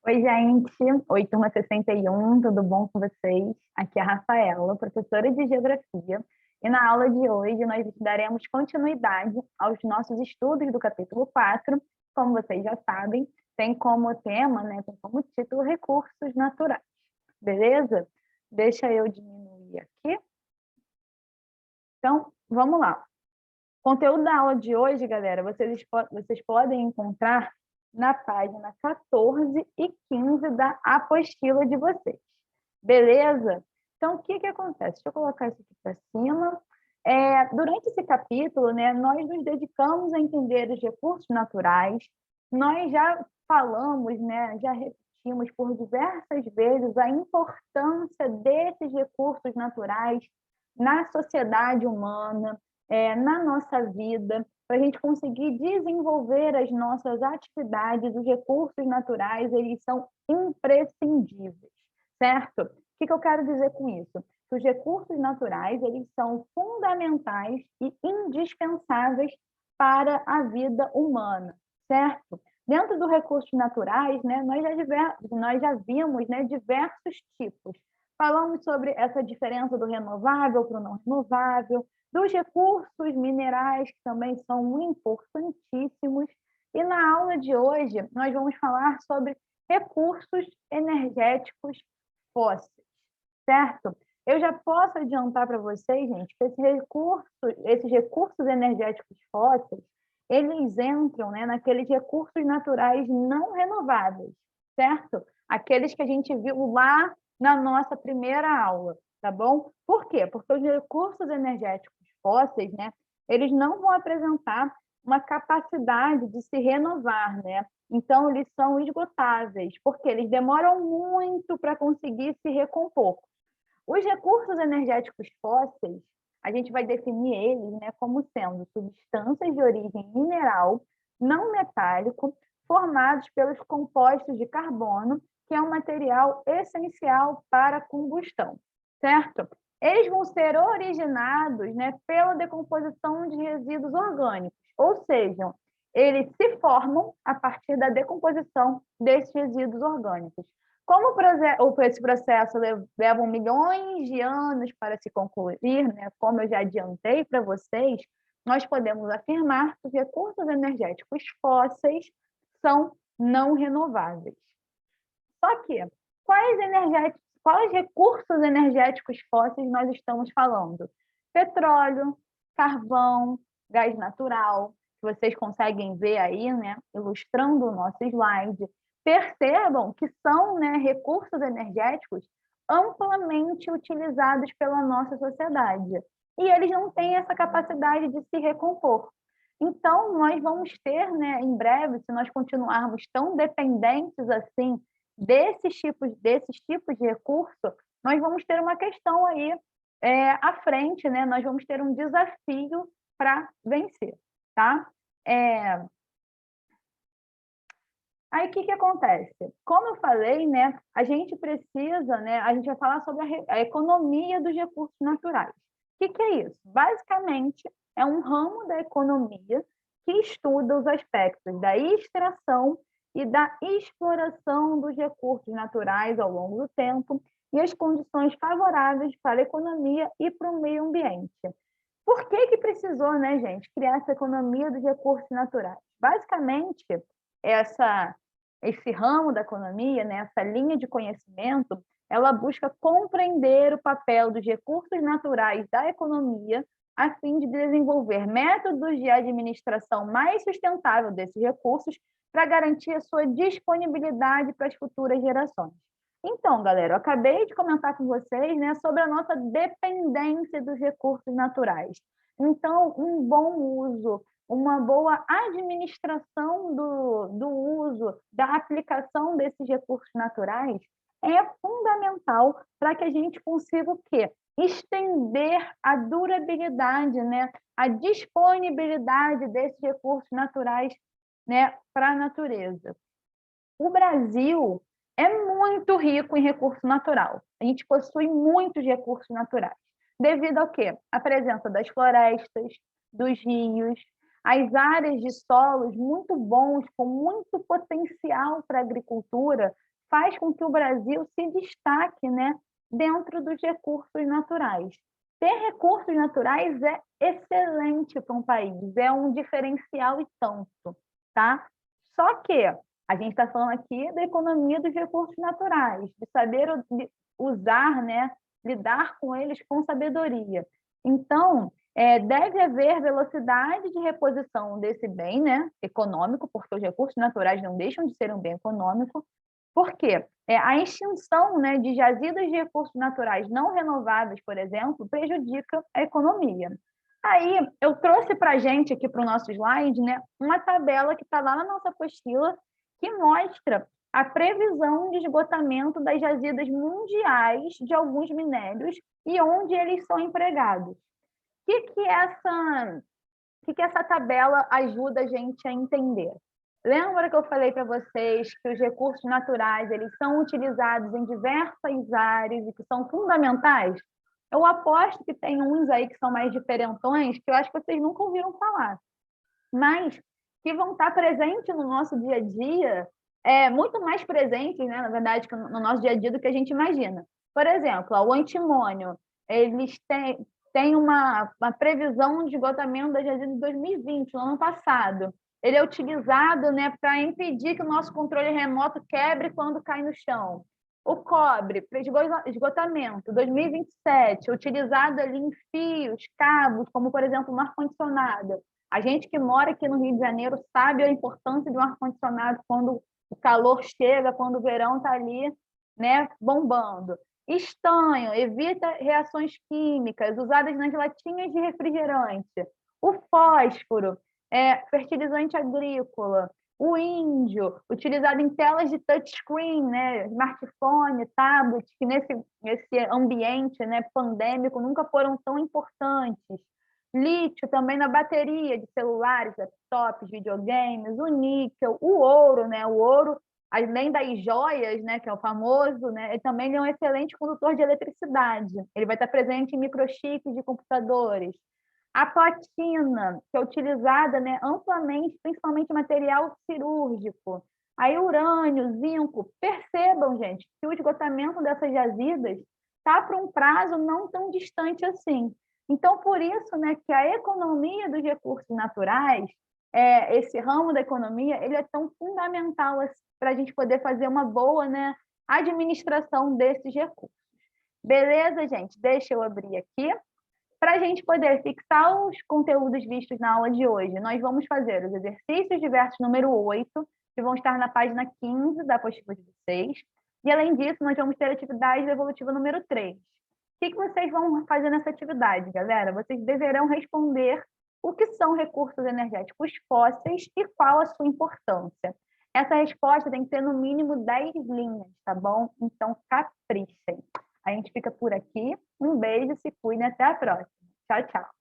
Oi, gente. Oi, turma 61, tudo bom com vocês? Aqui é a Rafaela, professora de Geografia, e na aula de hoje nós daremos continuidade aos nossos estudos do capítulo 4. Como vocês já sabem, tem como tema, né, tem como título Recursos Naturais. Beleza? Deixa eu diminuir aqui. Então, vamos lá. O conteúdo da aula de hoje, galera, vocês podem encontrar na página 14 e 15 da apostila de vocês. Beleza? Então, o que acontece? Deixa eu colocar isso aqui para cima. Durante esse capítulo, né, nós nos dedicamos a entender os recursos naturais. Nós já falamos, né, já repetimos por diversas vezes a importância desses recursos naturais na sociedade humana, na nossa vida, para a gente conseguir desenvolver as nossas atividades. Os recursos naturais, eles são imprescindíveis, certo? O que eu quero dizer com isso? Que os recursos naturais, eles são fundamentais e indispensáveis para a vida humana, certo? Dentro dos recursos naturais, né, nós já vimos, né, diversos tipos. Falamos sobre essa diferença do renovável para o não renovável, dos recursos minerais, que também são importantíssimos. E na aula de hoje, nós vamos falar sobre recursos energéticos fósseis, certo? Eu já posso adiantar para vocês, gente, que esses recursos energéticos fósseis, eles entram, né, naqueles recursos naturais não renováveis, certo? Aqueles que a gente viu lá na nossa primeira aula, tá bom? Por quê? Porque os recursos energéticos fósseis, né, eles não vão apresentar uma capacidade de se renovar, né? Então, eles são esgotáveis, porque eles demoram muito para conseguir se recompor. Os recursos energéticos fósseis, a gente vai definir eles, né, como sendo substâncias de origem mineral, não metálico, formados pelos compostos de carbono, que é um material essencial para a combustão, certo? Eles vão ser originados, né, pela decomposição de resíduos orgânicos, ou seja, eles se formam a partir da decomposição desses resíduos orgânicos. Como esse processo leva milhões de anos para se concluir, né, como eu já adiantei para vocês, nós podemos afirmar que os recursos energéticos fósseis são não renováveis. Só que, quais recursos energéticos fósseis nós estamos falando? Petróleo, carvão, gás natural, que vocês conseguem ver aí, né, ilustrando o nosso slide. Percebam que são, né, recursos energéticos amplamente utilizados pela nossa sociedade. E eles não têm essa capacidade de se recompor. Então, nós vamos ter, né, em breve, se nós continuarmos tão dependentes assim desses tipos de recurso, nós vamos ter uma questão aí à frente, né? Nós vamos ter um desafio para vencer, tá? Aí, o que acontece? Como eu falei, né, a gente precisa, né, a gente vai falar sobre a economia dos recursos naturais. O que é isso? Basicamente, é um ramo da economia que estuda os aspectos da extração e da exploração dos recursos naturais ao longo do tempo e as condições favoráveis para a economia e para o meio ambiente. Por que precisou, né, gente, criar essa economia dos recursos naturais? Basicamente, esse ramo da economia, né, essa linha de conhecimento, ela busca compreender o papel dos recursos naturais da economia a fim de desenvolver métodos de administração mais sustentável desses recursos para garantir a sua disponibilidade para as futuras gerações. Então, galera, eu acabei de comentar com vocês, né, sobre a nossa dependência dos recursos naturais. Então, um bom uso, uma boa administração do uso, da aplicação desses recursos naturais é fundamental para que a gente consiga o quê? Estender a durabilidade, né? A disponibilidade desses recursos naturais, né, para a natureza. O Brasil é muito rico em recurso natural. A gente possui muitos recursos naturais. Devido ao quê? A presença das florestas, dos rios, as áreas de solos muito bons, com muito potencial para a agricultura, faz com que o Brasil se destaque, né, dentro dos recursos naturais. Ter recursos naturais é excelente para um país, é um diferencial e tanto, tá? Só que a gente está falando aqui da economia dos recursos naturais, de saber usar, né, lidar com eles com sabedoria. Então, deve haver velocidade de reposição desse bem, né, econômico, porque os recursos naturais não deixam de ser um bem econômico. Por quê? A extinção, né, de jazidas de recursos naturais não renováveis, por exemplo, prejudica a economia. Aí, eu trouxe para a gente aqui para o nosso slide, né, uma tabela que está lá na nossa apostila, que mostra a previsão de esgotamento das jazidas mundiais de alguns minérios e onde eles são empregados. O que essa tabela ajuda a gente a entender? Lembra que eu falei para vocês que os recursos naturais eles são utilizados em diversas áreas e que são fundamentais? Eu aposto que tem uns aí que são mais diferentões, que eu acho que vocês nunca ouviram falar, mas que vão estar presentes no nosso dia a dia, muito mais presentes, né, na verdade, no nosso dia a dia do que a gente imagina. Por exemplo, o antimônio, eles têm uma previsão de esgotamento da jazidas de 2020, no ano passado. Ele é utilizado, né, para impedir que o nosso controle remoto quebre quando cai no chão. O cobre, para esgotamento, 2027, utilizado ali em fios, cabos, como, por exemplo, no ar-condicionado. A gente que mora aqui no Rio de Janeiro sabe a importância de um ar-condicionado quando o calor chega, quando o verão está ali, né, bombando. Estanho, evita reações químicas usadas nas latinhas de refrigerante. O fósforo, fertilizante agrícola. O índio, utilizado em telas de touchscreen, né, smartphone, tablet, que nesse ambiente, né, pandêmico nunca foram tão importantes. Lítio também na bateria de celulares, laptops, videogames, o níquel, o ouro, né? O ouro, além das joias, né, que é o famoso, né, ele também é um excelente condutor de eletricidade. Ele vai estar presente em microchips de computadores. A platina, que é utilizada, né, amplamente, principalmente em material cirúrgico. Aí urânio, zinco, percebam, gente, que o esgotamento dessas jazidas está para um prazo não tão distante assim. Então, por isso, né, que a economia dos recursos naturais, esse ramo da economia, ele é tão fundamental para a gente poder fazer uma boa, né, administração desses recursos. Beleza, gente? Deixa eu abrir aqui. Para a gente poder fixar os conteúdos vistos na aula de hoje, nós vamos fazer os exercícios diversos número 8, que vão estar na página 15 da apostila de vocês. E, além disso, nós vamos ter a atividade evolutiva número 3. O que vocês vão fazer nessa atividade, galera? Vocês deverão responder o que são recursos energéticos fósseis e qual a sua importância. Essa resposta tem que ter no mínimo 10 linhas, tá bom? Então, caprichem. A gente fica por aqui. Um beijo, se cuidem, até a próxima. Tchau, tchau.